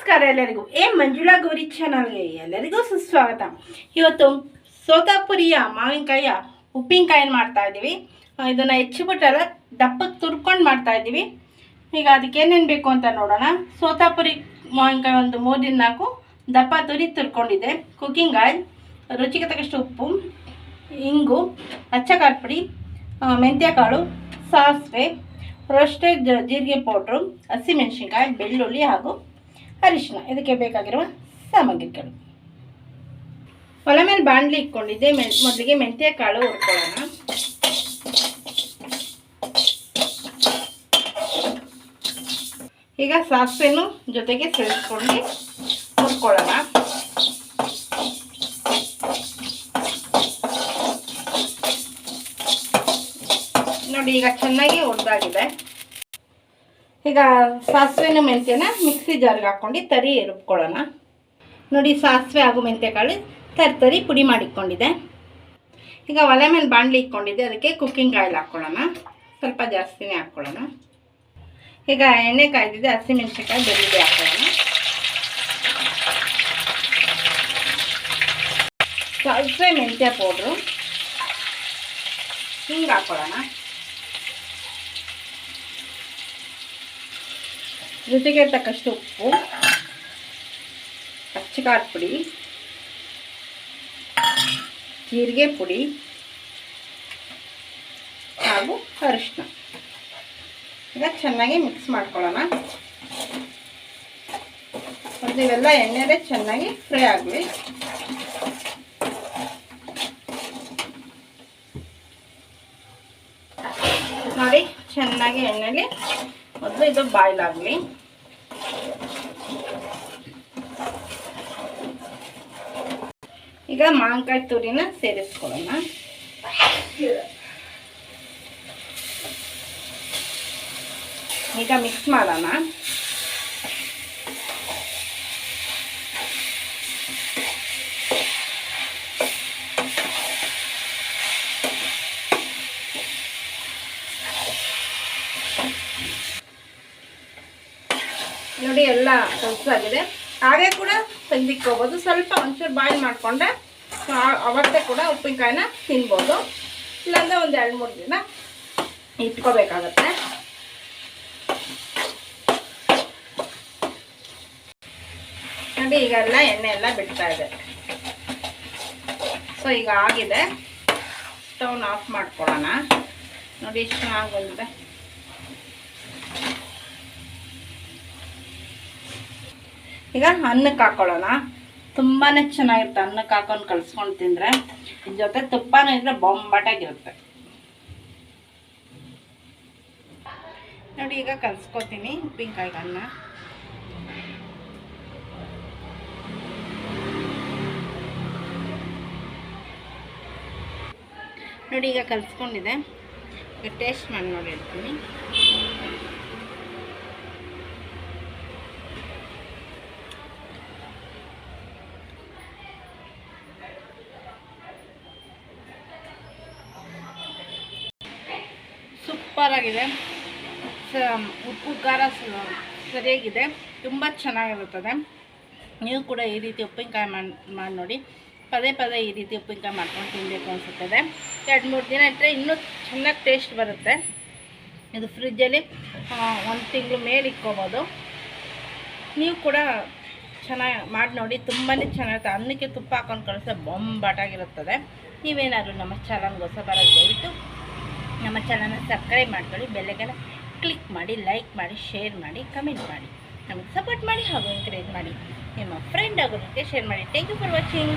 ನಮಸ್ಕಾರ ಎಲ್ಲರಿಗೂ. ಮಂಜುಳಾ ಗೌರಿ ಚಾನಲ್ಗೆ ಎಲ್ಲರಿಗೂ ಸುಸ್ವಾಗತ. ಇವತ್ತು ಸೋತಾಪುರಿಯ ಮಾವಿನಕಾಯಿಯ ಉಪ್ಪಿನಕಾಯಿನ ಮಾಡ್ತಾ ಇದ್ದೀವಿ. ಇದನ್ನು ಹೆಚ್ಚಿಬಿಟ್ಟಲ್ಲ ದಪ್ಪಕ್ಕೆ ತುರ್ಕೊಂಡು ಮಾಡ್ತಾ ಇದ್ದೀವಿ. ಈಗ ಅದಕ್ಕೆ ಏನೇನು ಬೇಕು ಅಂತ ನೋಡೋಣ. ಸೋತಾಪುರಿ ಮಾವಿನಕಾಯಿ ಒಂದು 3-4 ದಪ್ಪ ತುರ್ಕೊಂಡಿದ್ದೆ. ಕುಕ್ಕಿಂಗ್ ಆಯಿಲ್, ರುಚಿಗೆ ತಕ್ಕಷ್ಟು ಉಪ್ಪು, ಇಂಗು, ಅಚ್ಚ ಖಾರದ ಪುಡಿ, ಮೆಂತ್ಯ ಕಾಳು, ಸಾಸಿವೆ, ರೋಸ್ಟೆಡ್ ಜೀರಿಗೆ ಪೌಡ್ರು, ಹಸಿಮೆಣಸಿನ್ಕಾಯಿ, ಬೆಳ್ಳುಳ್ಳಿ ಹಾಗೂ ಅರಿಶಿನ. ಇದಕ್ಕೆ ಬೇಕಾಗಿರುವ ಸಾಮಗ್ರಿಗಳು. ಒಲೆ ಮೇಲೆ ಬಾಣಲಿ ಇಟ್ಕೊಂಡಿದ್ದೆ. ಮೊದಲಿಗೆ ಮೆಂತ್ಯ ಕಾಳು ಹುರ್ಕೊಳ್ಳೋಣ. ಈಗ ಸಾಸಿವೆನೂ ಜೊತೆಗೆ ಸೇರಿಸ್ಕೊಂಡು ಹುರ್ಕೊಳ್ಳೋಣ. ನೋಡಿ, ಈಗ ಚೆನ್ನಾಗಿ ಹುರಿದಾಗಿದೆ. ಈಗ ಸಾಸಿವೆನ ಮೆಂತ್ಯನ ಮಿಕ್ಸಿ ಜಾರ್ಗೆ ಹಾಕ್ಕೊಂಡು ತರಿ ರುಬ್ಕೊಳ್ಳೋಣ. ನೋಡಿ, ಸಾಸಿವೆ ಹಾಗೂ ಮೆಂತ್ಯಕಾಳು ತರಿ ಪುಡಿ ಮಾಡಿಟ್ಕೊಂಡಿದ್ದೆ. ಈಗ ಒಲೆ ಮೇಲೆ ಬಾಣಲಿ ಇಟ್ಕೊಂಡಿದ್ದೆ. ಅದಕ್ಕೆ ಕುಕ್ಕಿಂಗ್ ಆಯಿಲ್ ಹಾಕ್ಕೊಳ್ಳೋಣ. ಸ್ವಲ್ಪ ಜಾಸ್ತಿನೇ ಹಾಕ್ಕೊಳ್ಳೋಣ. ಈಗ ಎಣ್ಣೆ ಕಾಯ್ದಿದೆ. ಹಸಿಮೆಣಸಿನ್ಕಾಯಿ, ಬೆಳ್ಳುಳ್ಳಿ ಹಾಕ್ಕೊಳ್ಳೋಣ. ಸಾಸಿವೆ ಮೆಂತ್ಯ ಪೌಡ್ರು, ಹಿಂಗೆ ಹಾಕ್ಕೊಳ್ಳೋಣ. ರುಚಿಗೆ ತಕ್ಕಷ್ಟು ಉಪ್ಪು, ಅಚ್ಚ ಖಾರದ ಪುಡಿ, ಜೀರಿಗೆ ಪುಡಿ ಹಾಗೂ ಅರಿಶಿನ. ಈಗ ಚೆನ್ನಾಗಿ ಮಿಕ್ಸ್ ಮಾಡ್ಕೊಳ್ಳೋಣ. ಮತ್ತು ಇವೆಲ್ಲ ಎಣ್ಣೆಲೆ ಚೆನ್ನಾಗಿ ಫ್ರೈ ಆಗಲಿ. ನೋಡಿ, ಚೆನ್ನಾಗಿ ಎಣ್ಣೆಲಿ ಮೊದಲು ಇದು ಬಾಯ್ಲ್ ಆಗಲಿ. ಈಗ ಮಾವಿನಕಾಯಿ ತುರಿನ ಸೇರಿಸ್ಕೊಳ್ಳೋಣ. ಈಗ ಮಿಕ್ಸ್ ಮಾಡೋಣ. ನೋಡಿ, ಎಲ್ಲ ಕಲಸಾಗಿದೆ. ಹಾಗೆ ಕೂಡ ತೆಗೆದಿಕ್ಕೋಬೋದು. ಸ್ವಲ್ಪ ಒಂಚೂರು ಬಾಯ್ಲ್ ಮಾಡಿಕೊಂಡ್ರೆ ಅವತ್ತೇ ಕೂಡ ಉಪ್ಪಿನಕಾಯಿನ ತಿನ್ಬೋದು. ಇಲ್ಲಾಂದರೆ ಒಂದು 2-3 ದಿನ ಇಟ್ಕೋಬೇಕಾಗತ್ತೆ. ನೋಡಿ, ಈಗೆಲ್ಲ ಎಣ್ಣೆ ಎಲ್ಲ ಬಿಡ್ತಾ ಇದೆ. ಸೊ ಈಗ ಆಗಿದೆ. ಸ್ಟವ್ನ ಆಫ್ ಮಾಡ್ಕೊಳ್ಳೋಣ. ನೋಡಿ, ಇಷ್ಟು ಚೆನ್ನಾಗಿ ಬಂದಿದೆ. ಈಗ ಅನ್ನಕ್ಕೆ ಹಾಕೊಳ್ಳೋಣ. ತುಂಬಾ ಚೆನ್ನಾಗಿರುತ್ತೆ. ಅನ್ನಕ್ಕೆ ಹಾಕೊಂಡು ಕಲಿಸ್ಕೊಂಡು ತಿಂದರೆ. ಜೊತೆ ತುಪ್ಪನೂ ಇದ್ರೆ ಬೊಂಬಾಟಾಗಿರುತ್ತೆ. ನೋಡಿ, ಈಗ ಕಲಿಸ್ಕೊತೀನಿ ಉಪ್ಪಿನಕಾಯಿಗೆ ಅನ್ನ. ನೋಡಿ, ಈಗ ಕಲಿಸ್ಕೊಂಡಿದೆ. ಈಗ ಟೇಸ್ಟ್ ಮಾಡಿ ನೋಡಿ ಹೇಳ್ತೀನಿ. ಸೂಪರ್ ಆಗಿದೆ. ಉಪ್ಪು ಖಾರ ಸರಿಯಾಗಿದೆ. ತುಂಬ ಚೆನ್ನಾಗಿರುತ್ತದೆ. ನೀವು ಕೂಡ ಈ ರೀತಿ ಉಪ್ಪಿನಕಾಯಿ ಮಾಡಿ ನೋಡಿ. ಪದೇ ಪದೇ ಈ ರೀತಿ ಉಪ್ಪಿನಕಾಯಿ ಮಾಡ್ಕೊಂಡು ತಿನ್ನಬೇಕು ಅನಿಸುತ್ತದೆ. 2-3 ದಿನ ಇಟ್ಟರೆ ಇನ್ನೂ ಚೆನ್ನಾಗಿ ಟೇಸ್ಟ್ ಬರುತ್ತೆ. ಇದು ಫ್ರಿಜ್ಜಲ್ಲಿ 1 ತಿಂಗಳು ಮೇಲೆ ಇಟ್ಕೋಬೋದು. ನೀವು ಕೂಡ ಚೆನ್ನಾಗಿ ಮಾಡಿ ನೋಡಿ. ತುಂಬಾ ಚೆನ್ನಾಗಿರುತ್ತೆ. ಅನ್ನಕ್ಕೆ ತುಪ್ಪ ಹಾಕೊಂಡು ಕಳಿಸೋ ಬೊಂಬಾಟಾಗಿರುತ್ತದೆ. ನೀವೇನಾದರೂ ನಮ್ಮ ಚಾನಲ್ಗೆ ಹೊಸಬರ ದಯವಿಟ್ಟು ನಮ್ಮ ಚಾನಲ್ನ ಸಬ್ಸ್ಕ್ರೈಬ್ ಮಾಡ್ಕೊಳ್ಳಿ. ಬೆಲ್ಲೈಕನ್ನ ಕ್ಲಿಕ್ ಮಾಡಿ, ಲೈಕ್ ಮಾಡಿ, ಶೇರ್ ಮಾಡಿ, ಕಮೆಂಟ್ ಮಾಡಿ, ನಮಗೆ ಸಪೋರ್ಟ್ ಮಾಡಿ ಹಾಗೂ ಎಂಕರೇಜ್ ಮಾಡಿ. ನಿಮ್ಮ ಫ್ರೆಂಡ್ ಆಗೋದಕ್ಕೆ ಶೇರ್ ಮಾಡಿ. Thank you for watching.